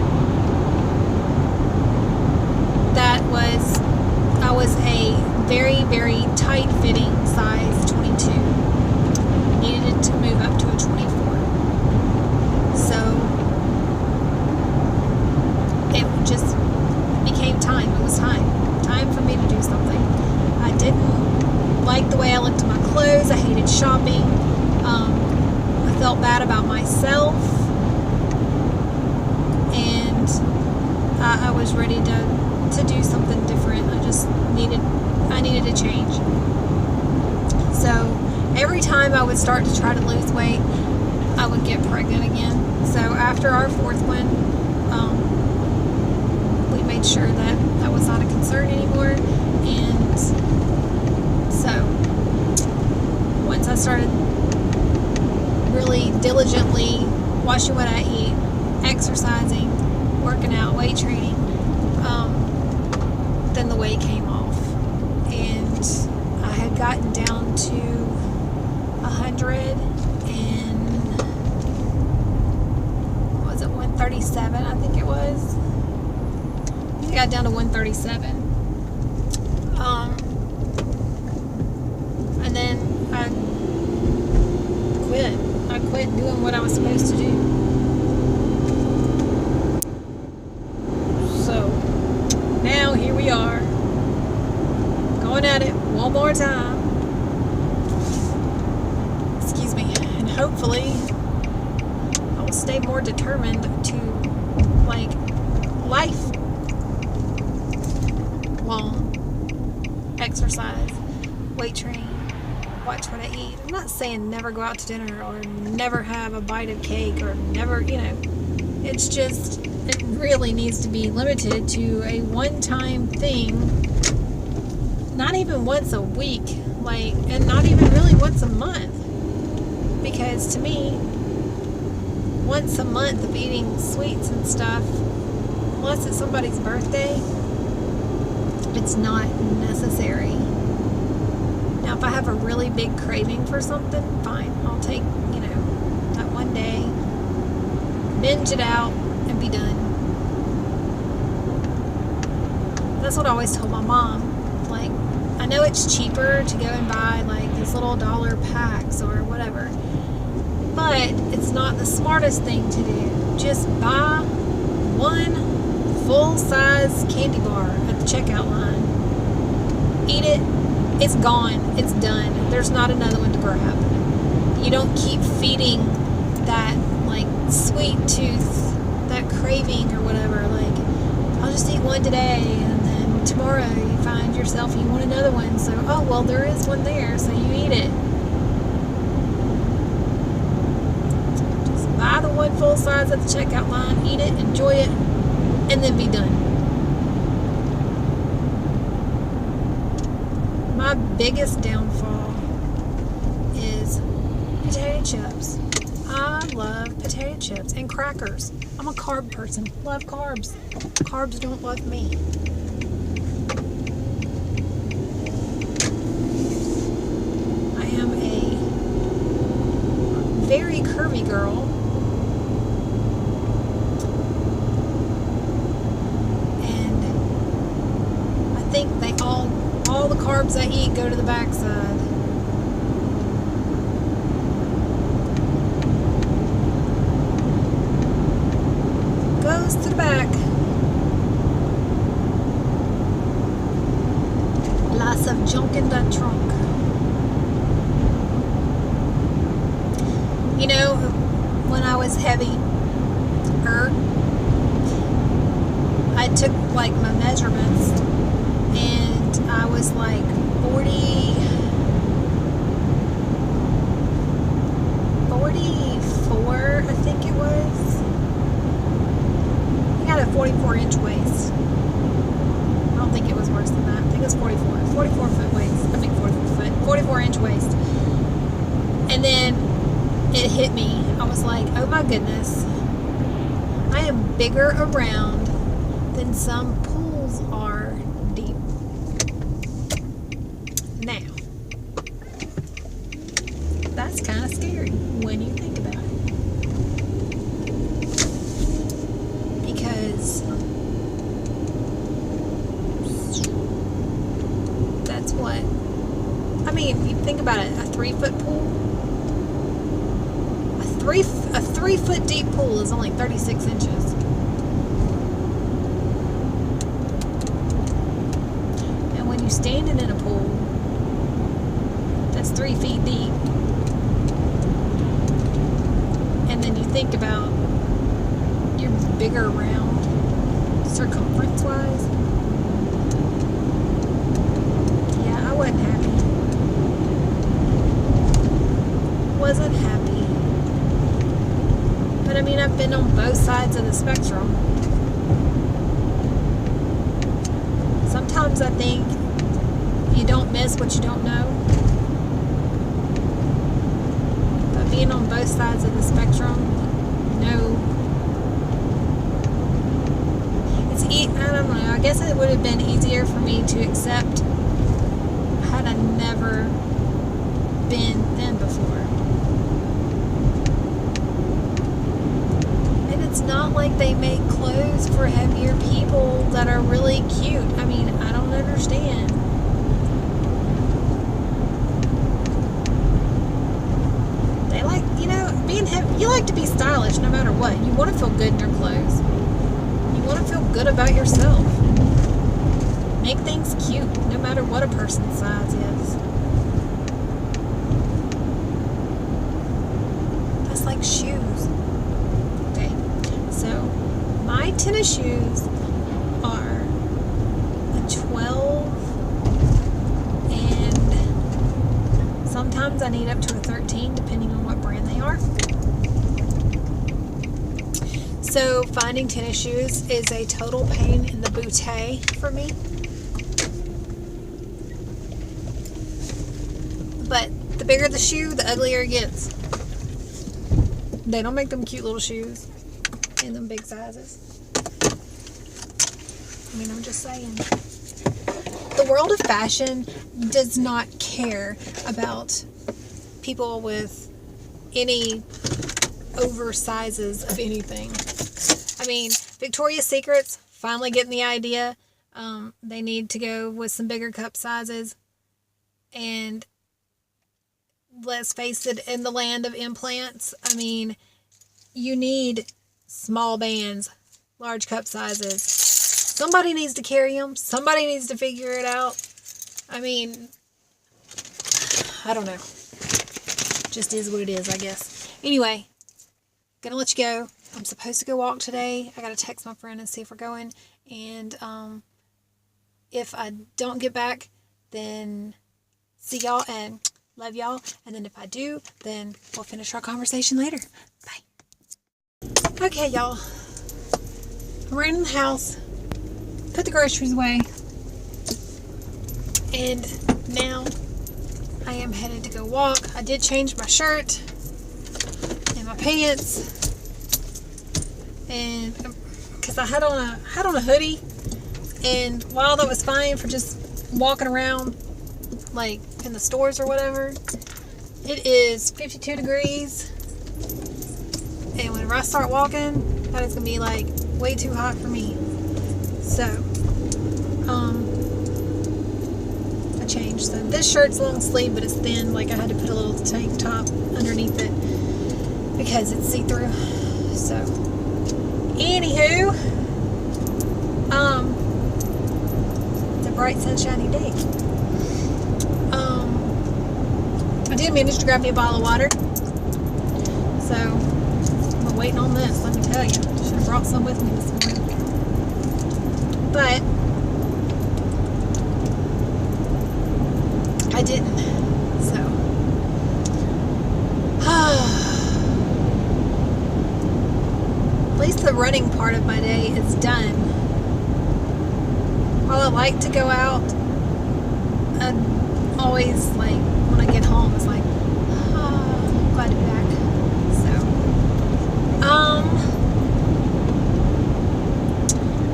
I was a very, very tight-fitting size 22. Needed to move up to a 24. So, it just became time. It was time. Time for me to do something. I didn't like the way I looked at my clothes. I hated shopping. I felt bad about myself. And I was ready to do something different. I needed a change. So every time I would start to try to lose weight, I would get pregnant again. So after our 4th one, we made sure that was not a concern anymore. And so once I started really diligently watching what I eat, exercising, working out, weight training, then the weight came off, and I had gotten down to 100 and was it 137? I think it was. I got down to 137. And then I quit. I quit doing what I was supposed to do. Now here we are, going at it one more time. Excuse me. And hopefully I will stay more determined to like lifelong exercise, weight train, watch what I eat. I'm not saying never go out to dinner or never have a bite of cake or never, it's just, it really needs to be limited to a one-time thing, not even once a week, and not even really once a month, because to me, once a month of eating sweets and stuff, unless it's somebody's birthday, it's not necessary. Now, if I have a really big craving for something, fine, I'll take, that one day, binge it out, and be done. That's what I always told my mom. I know it's cheaper to go and buy these little dollar packs or whatever, but it's not the smartest thing to do. Just buy one full-size candy bar at the checkout line. Eat it. It's gone. It's done. There's not another one to grab. You don't keep feeding that like sweet tooth, that craving or whatever. Like, I'll just eat one today, and then tomorrow you find yourself you want another one. So, oh well, there is one there, so you eat it. Just buy the one full size at the checkout line, eat it, enjoy it, and then be done. My biggest downfall is potato chips. I love potato chips and crackers. I'm a carb person. Love carbs. Carbs don't love me. I am a very curvy girl. And I think they all the carbs I eat go to the backside. Goes to the back. Lots of junk in that trunk. You know, when I was heavier, I took like my measurements, and I was like 44, I think it was. I had a 44-inch waist. I don't think it was worse than that. I think it was 44 foot waist. I mean 44-inch waist. And then it hit me. I was like, oh my goodness, I am bigger around than some pools are deep. Now, that's kind of scary when you think about it. Because that's what, I mean, you think about it, a 3-foot pool, a 3-foot deep pool is only 36 inches. And when you're standing in a pool that's 3 feet deep, and then you think about you're bigger around circumference wise. Yeah, I wasn't happy. Wasn't happy. But I mean, I've been on both sides of the spectrum. Sometimes I think you don't miss what you don't know. But being on both sides of the spectrum, no. I don't know, I guess it would have been easier for me to accept had I never been thin before. And it's not like they make clothes for heavier people that are really cute. I mean, I don't understand. They like, you know, being heavy, you like to be stylish no matter what. You want to feel good in your clothes. You want to feel good about yourself. Make things cute, no matter what a person's size is. That's like shoes. Okay, so my tennis shoes are a 12, and sometimes I need up to a 13, depending on what brand they are. So finding tennis shoes is a total pain in the bootay for me. But the bigger the shoe, the uglier it gets. They don't make them cute little shoes in them big sizes. I mean, I'm just saying. The world of fashion does not care about people with any oversizes of anything. I mean, Victoria's Secret's finally getting the idea. They need to go with some bigger cup sizes. And let's face it, in the land of implants, I mean, you need small bands, large cup sizes. Somebody needs to carry them. Somebody needs to figure it out. I mean, I don't know. Just is what it is, I guess. Anyway, gonna let you go. I'm supposed to go walk today. I gotta text my friend and see if we're going. And if I don't get back, then see y'all and love y'all. And then if I do, then we'll finish our conversation later. Bye. Okay, y'all. I ran in the house, put the groceries away, and now I am headed to go walk. I did change my shirt and my pants, and because I had on a hoodie, and while that was fine for just walking around like in the stores or whatever, it is 52 degrees, and whenever I start walking, that is gonna be like way too hot for me. So I changed. So this shirt's long sleeve, but it's thin. Like I had to put a little tank top underneath it because it's see-through. So anywho, it's a bright sunshiny day. I did manage to grab me a bottle of water, so I'm waiting on this, let me tell you. Should have brought some with me this morning, but I didn't. So at least the running part of my day is done. While I like to go out, I always, like, when I get home, it's like, I'm glad to be back. So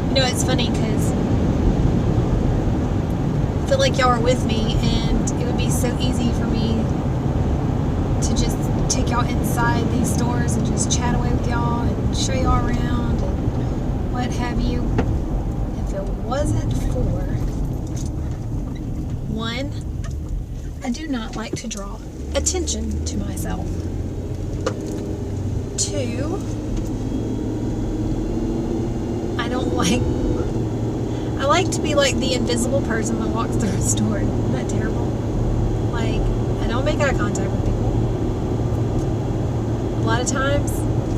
you know, it's funny because I feel like y'all are with me, and it would be so easy for me to just take y'all inside these stores and just chat away with y'all and show y'all around and what have you, if it wasn't for one, I do not like to draw attention to myself. Two, I like to be like the invisible person that walks through a store. Isn't that terrible? Like, I don't make eye contact with people. A lot of times,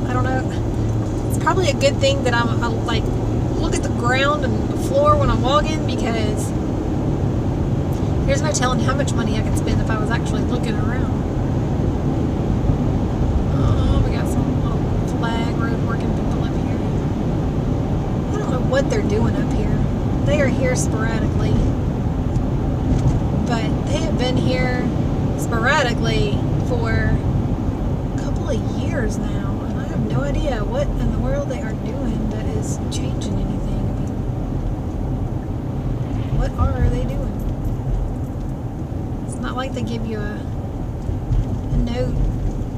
I don't know, it's probably a good thing that I like look at the ground and the floor when I'm walking, because there's no telling how much money I could spend if I was actually looking around. Oh, we got some little flag road working people up here. I don't know what they're doing up here. They are here sporadically, but they have been here sporadically for a couple of years now, and I have no idea what in the world they are doing that is changing anything. I mean, what are they doing? It's not like they give you a note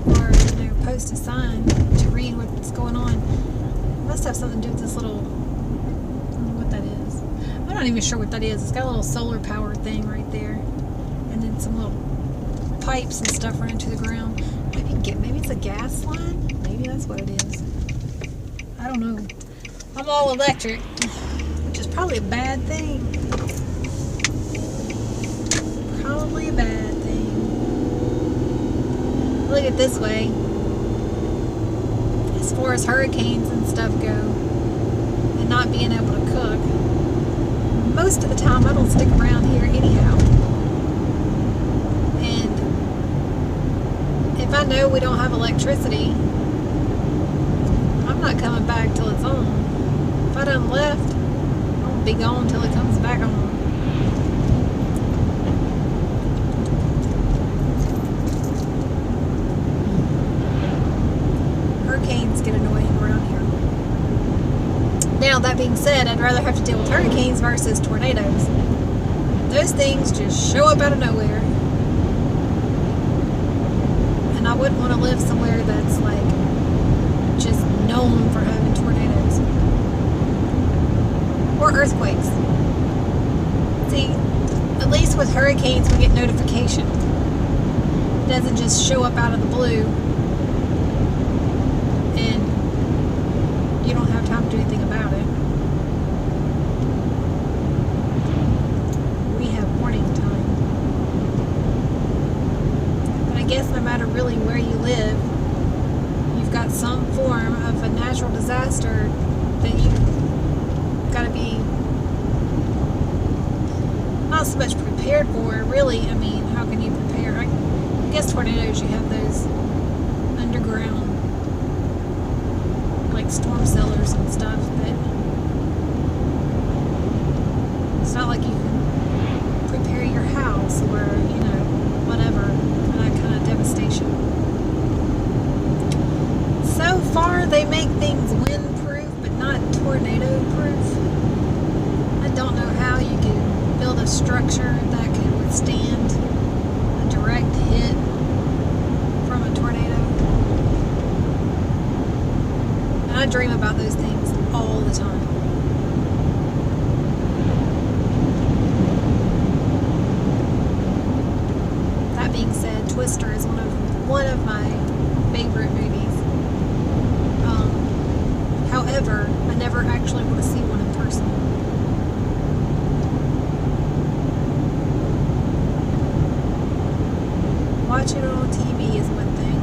or, you know, post a sign to read what's going on. It must have something to do with this little, I don't know what that is. I'm not even sure what that is. It's got a little solar power thing right there, and then some little pipes and stuff running to the ground. Maybe it's a gas line. Maybe that's what it is. I don't know. I'm all electric, which is probably a bad thing. Probably a bad thing. Look at it this way. As far as hurricanes and stuff go, and not being able to cook, most of the time I don't stick around here anyhow. And if I know we don't have electricity, I'm not coming back till it's on. If I done left, I'll be gone till it comes back on. Hurricanes get annoying around here. Now, that being said, I'd rather have to deal with hurricanes versus tornadoes. Those things just show up out of nowhere. And I wouldn't want to live somewhere that's like just known for having tornadoes. Or earthquakes. See, at least with hurricanes we get notification. It doesn't just show up out of the blue and you don't have time to do anything about it. We have warning time. But I guess no matter really where you live, you've you've got some form of a natural disaster that you've got to be not so much prepared for, really. I mean, how can you prepare? I guess tornadoes, you have those underground, like storm cellars and stuff, but it's not like you can prepare your house or, whatever, for that kind of devastation. So far, they make things windproof, but not tornado-proof. I don't know how you can build a structure that can withstand a direct hit from a tornado. And I dream about those things all the time. That being said, Twister is one of my favorite movies. However, I never actually want to see one in person. Watching it on TV is one thing.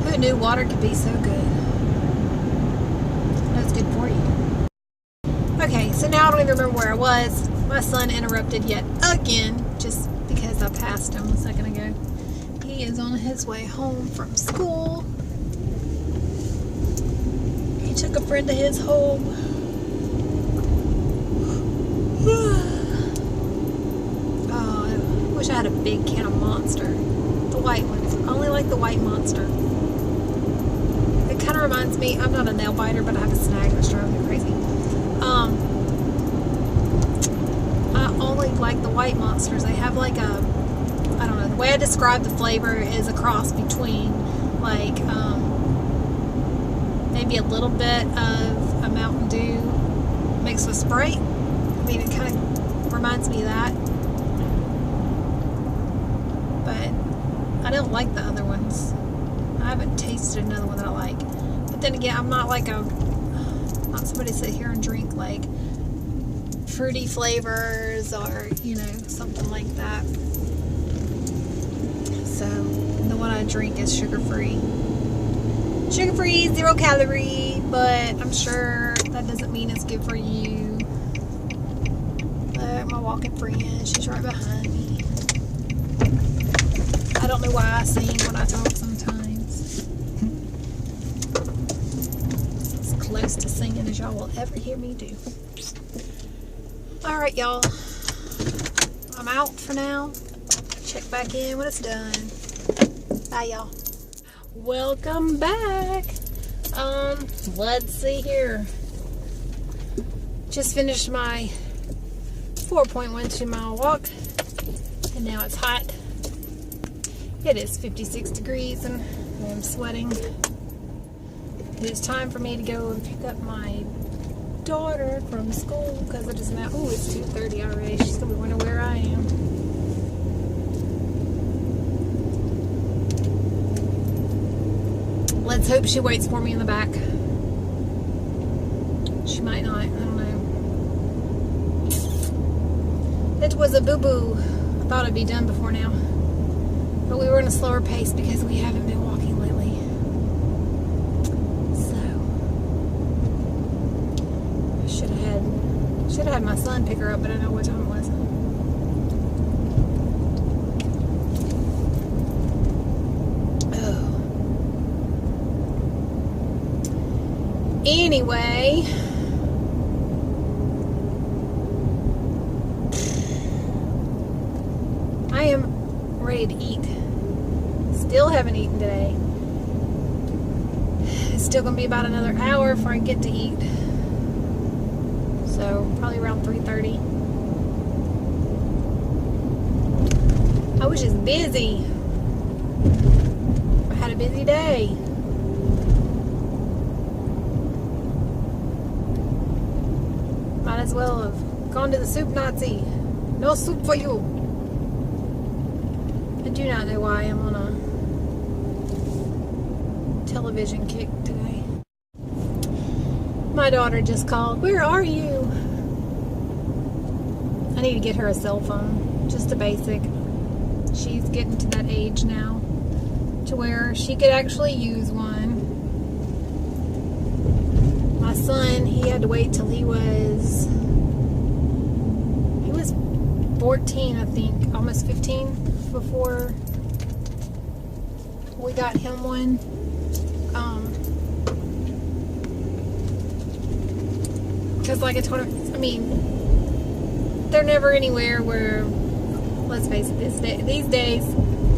Who knew water could be so good? That's good for you. Okay, so now I don't even remember where I was. My son interrupted yet again, just because I passed him a second ago. He is on his way home from school. He took a friend of his home. Oh, I wish I had a big can of Monster. The white ones. I only like the white Monster. It kind of reminds me, I'm not a nail biter, but I have a snag that's driving me crazy. I only like the white Monsters. They have like a, I don't know, the way I describe the flavor is a cross between like maybe a little bit of a Mountain Dew mixed with Sprite. I mean, it kind of reminds me of that. But I don't like the other ones. I haven't tasted another one that I like. But then again, I'm not like not somebody to sit here and drink like fruity flavors or, something like that. So the one I drink is sugar-free. Sugar-free, 0 calorie, but I'm sure that doesn't mean it's good for you. Look, my walking friend, she's right behind me. I don't know why I sing when I talk sometimes. As close to singing as y'all will ever hear me do. Alright, y'all. I'm out for now. Check back in when it's done. Bye, y'all. Welcome back. Let's see here. Just finished my 4.12 mile walk. And now it's hot. It is 56 degrees and I'm sweating. It is time for me to go and pick up my daughter from school because it is now, it's 2:30 already. She's going to be wondering where I am. Let's hope she waits for me in the back. She might not. I don't know. It was a boo-boo. I thought it'd be done before now. But we were in a slower pace because we haven't been walking lately. So should have had my son pick her up, but I don't know what time it was. Anyway, I am ready to eat. Still haven't eaten today. It's still going to be about another hour before I get to eat. So, probably around 3:30. I was just busy. I had a busy day. Might as well have gone to the soup Nazi. No soup for you. I do not know why I'm on a television kick today. My daughter just called. Where are you? I need to get her a cell phone. Just a basic. She's getting to that age now to where she could actually use one. My son, he had to wait till he was 14, I think, almost 15 before we got him one. Because like I told him, I mean, they're never anywhere where, let's face it, these days,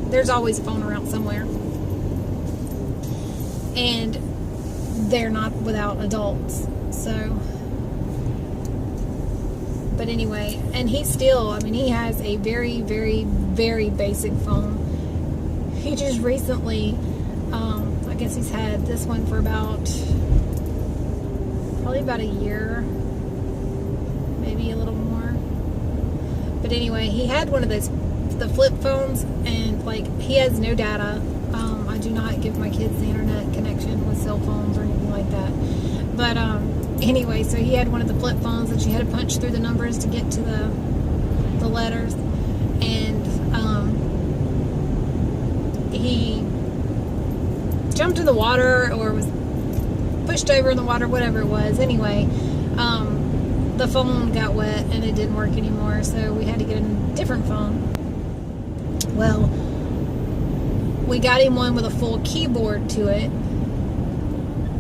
there's always a phone around somewhere. And they're not without adults. So, but anyway, and he still, I mean, he has a very, very, very basic phone. He just recently, I guess he's had this one for probably about a year, maybe a little more. But anyway, he had one of those, the flip phones, and like, he has no data. I do not give my kids the internet connection with cell phones or anything like that. But anyway, so he had one of the flip phones that you had to punch through the numbers to get to the letters, and he jumped in the water or was pushed over in the water, whatever it was. Anyway, the phone got wet and it didn't work anymore, so we had to get a different phone. Well, we got him one with a full keyboard to it,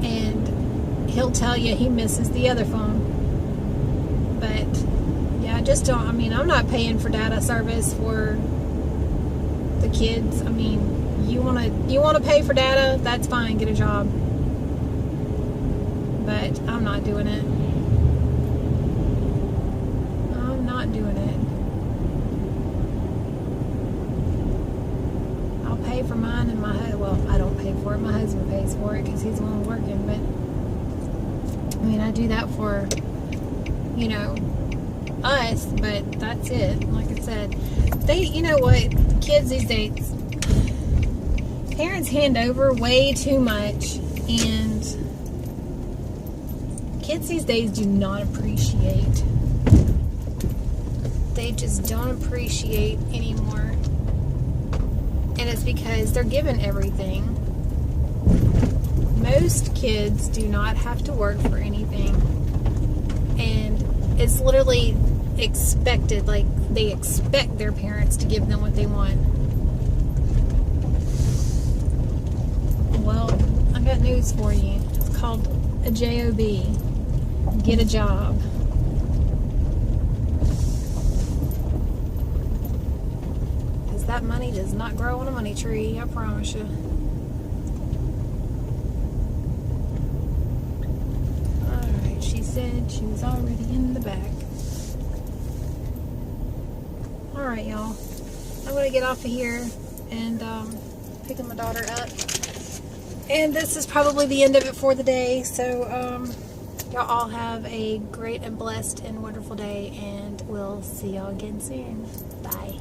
and he'll tell you he misses the other phone. But yeah, I just don't, I mean, I'm not paying for data service for the kids. I mean, you want to pay for data, that's fine, get a job. But I'm not doing it. I'm not doing it. I'll pay for mine and well, I don't pay for it. My husband pays for it because he's the one working. But I mean, I do that for, you know, us, but that's it. Like I said, you know what, kids these days, parents hand over way too much, and kids these days do not appreciate. They just don't appreciate anymore. And it's because they're given everything. Most kids do not have to work for anything. And it's literally expected, like they expect their parents to give them what they want. Well, I got news for you. It's called a job. Get a job. Because that money does not grow on a money tree, I promise you. Alright, she said she was already in the back. Alright, y'all. I'm going to get off of here and picking my daughter up. And this is probably the end of it for the day. So, y'all all have a great and blessed and wonderful day. And we'll see y'all again soon. Bye.